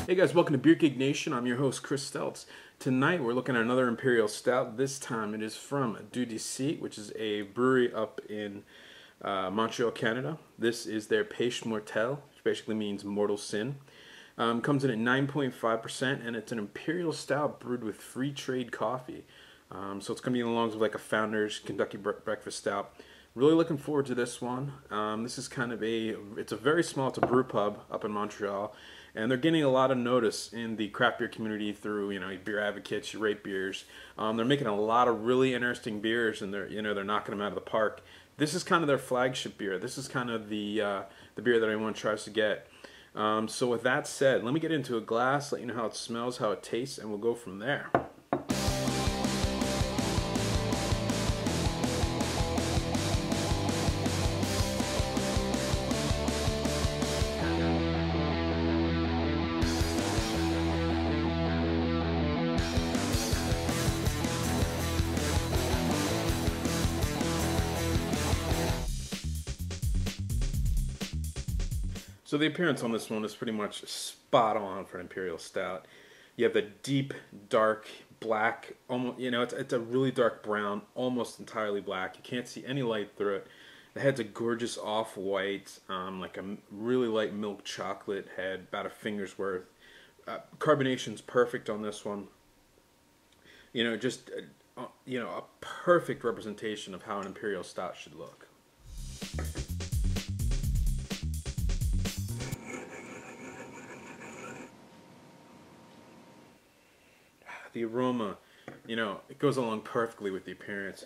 Hey guys, welcome to Beer Geek Nation. I'm your host, Chris Stelz. Tonight we're looking at another Imperial Stout. This time it is from Dieu Du Ciel, which is a brewery up in Montreal, Canada. This is their Peche Mortel, which basically means mortal sin. Comes in at 9.5%, and it's an Imperial Stout brewed with free trade coffee. So it's going to be along with like a Founder's Kentucky Breakfast Stout. Really looking forward to this one. This is kind of it's a very small, it's a brew pub up in Montreal, and they're getting a lot of notice in the craft beer community through, beer advocates, you rate beers. They're making a lot of really interesting beers, and they're knocking them out of the park. This is kind of their flagship beer. This is kind of the beer that everyone tries to get. So with that said, let me get into a glass, let you know how it smells, how it tastes, and we'll go from there. So the appearance on this one is pretty much spot on for an Imperial Stout. You have the deep, dark, black, almost, it's a really dark brown, almost entirely black. You can't see any light through it. The head's a gorgeous off-white, like a really light milk chocolate head, about a finger's worth. Carbonation's perfect on this one. Just a perfect representation of how an Imperial Stout should look. The aroma, it goes along perfectly with the appearance.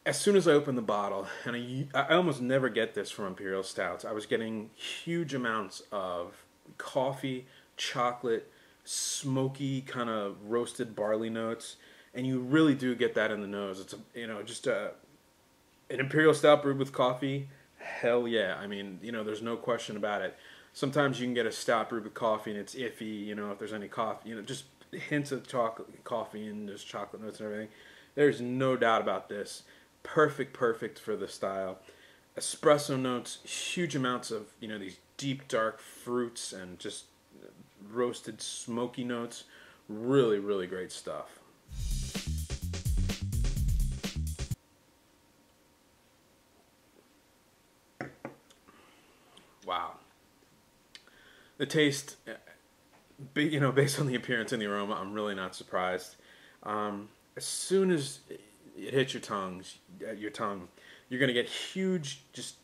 As soon as I opened the bottle, and I almost never get this from Imperial Stouts, I was getting huge amounts of coffee, chocolate, smoky kind of roasted barley notes, and you really do get that in the nose. It's an Imperial Stout brewed with coffee. Hell yeah! I mean, there's no question about it. Sometimes you can get a stout brewed with coffee and it's iffy. If there's any coffee, just hints of chocolate, coffee, and there's chocolate notes and everything. There's no doubt about this. Perfect for the style. Espresso notes, huge amounts of these deep dark fruits and just roasted smoky notes. Really great stuff. Wow. The taste, based on the appearance and the aroma, I'm really not surprised. As soon as it hits your tongue, you're gonna get huge, just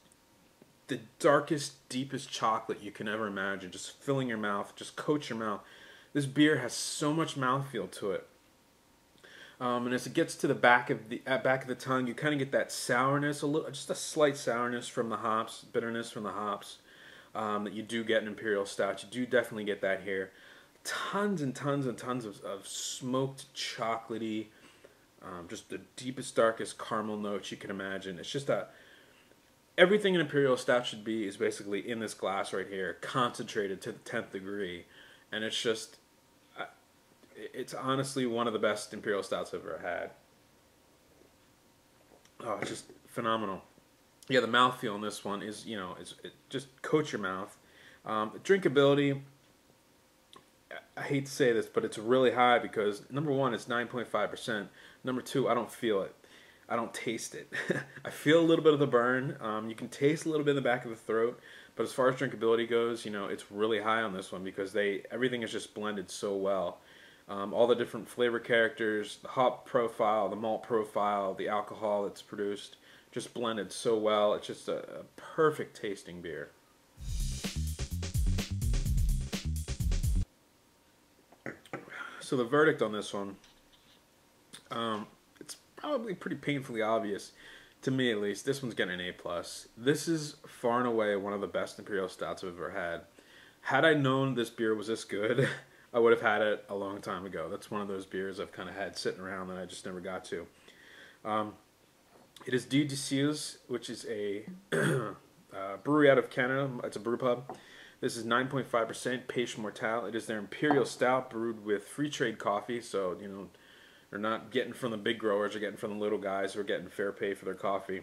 the darkest, deepest chocolate you can ever imagine, just filling your mouth, just coats your mouth. This beer has so much mouthfeel to it. And as it gets to the back of the tongue, you kind of get that sourness, just a slight sourness from the hops, bitterness from the hops. That you do get in Imperial Stout. You do definitely get that here. Tons and tons of smoked chocolatey, just the deepest, darkest caramel notes you can imagine. It's just everything an Imperial Stout should be is basically in this glass right here, concentrated to the 10th degree. And it's just, it's honestly one of the best Imperial Stouts I've ever had. Oh, it's just phenomenal. Yeah, the mouthfeel on this one is, it just coats your mouth. Drinkability, I hate to say this, but it's really high because, number one, it's 9.5%. Number two, I don't feel it. I don't taste it. I feel a little bit of the burn. You can taste a little bit in the back of the throat, but as far as drinkability goes, it's really high on this one because everything is just blended so well. All the different flavor characters, the hop profile, the malt profile, the alcohol that's produced, just blended so well. It's just a perfect tasting beer. So the verdict on this one, it's probably pretty painfully obvious, to me at least. This one's getting an A+. This is far and away one of the best Imperial Stouts I've ever had. Had I known this beer was this good, I would have had it a long time ago. That's one of those beers I've kind of had sitting around that I just never got to. It is Dieu Du Ciel, which is a brewery out of Canada. It's a brew pub. This is 9.5% Peche Mortel. It is their Imperial Stout brewed with free trade coffee. So, they're not getting from the big growers. They're getting from the little guys who are getting fair pay for their coffee.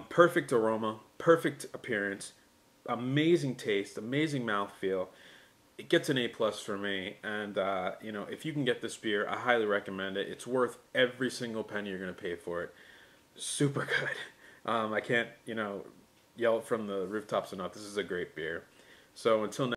Perfect aroma, perfect appearance, amazing taste, amazing mouthfeel. it gets an A+ for me. And you know, if you can get this beer, I highly recommend it. It's worth every single penny you're going to pay for it. Super good. I can't, you know, yell it from the rooftops enough. This is a great beer. So until next